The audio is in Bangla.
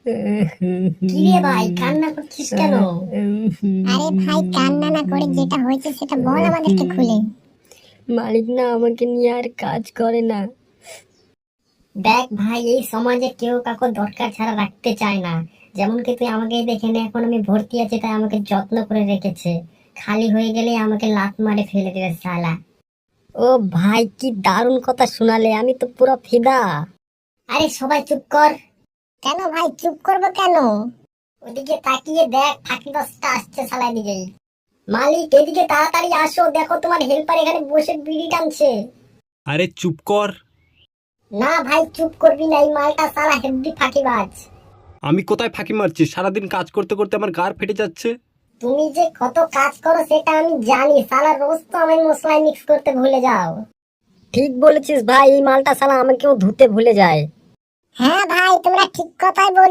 কিরে ভাই, কান্না করছিস কেন? আরে ভাই, কান্না না করে যেটা হয়েছে সেটা বল আমাদেরকে খুলে। মালিক না আমাকে নিয়ে আর কাজ করে না। দেখ ভাই, এই সমাজে কেউ কাউকে দরকার ছাড়া রাখতে চায় না। যেমন কি তুই আমাকেই দেখে নে, এখন আমি ভর্তি আছি তাই আমাকে যত্ন করে রেখেছে। খালি হয়ে গেলে আমাকে লাত মারে ফেলে দেবে শালা। ও ভাই, কি দারুণ কথা শোনালে, আমি তো পুরো ফিদা। আরে সবাই চুপ কর। কেন ভাই, চুপ করবো কেন? ওদিকে তাকিয়ে দেখ, ফাঁকি দশটা আসছে শালা এদিকে। মালিক, এদিকে তাড়াতাড়ি আসো, দেখো তোমার হেল্পার এখানে বসে বিড়ি টানছে। আরে চুপ কর। না ভাই, চুপ করবি না, এই মালটা শালা হেব্বি ফাঁকিবাজ। আমি কোথায় ফাঁকি মারছি? সারাদিন কাজ করতে করতে আমার গাড় ফেটে যাচ্ছে। তুমি যে কত কাজ করো সেটা আমি জানি, শালা রোজ তো আমি মশলায় মিক্স করতে ভুলে যাও। ঠিক বলেছিস ভাই, এই মালটা শালা আমাকেও ধুতে ভুলে যায়। হ্যাঁ ভাই, তোমরা ঠিক কথাই বল।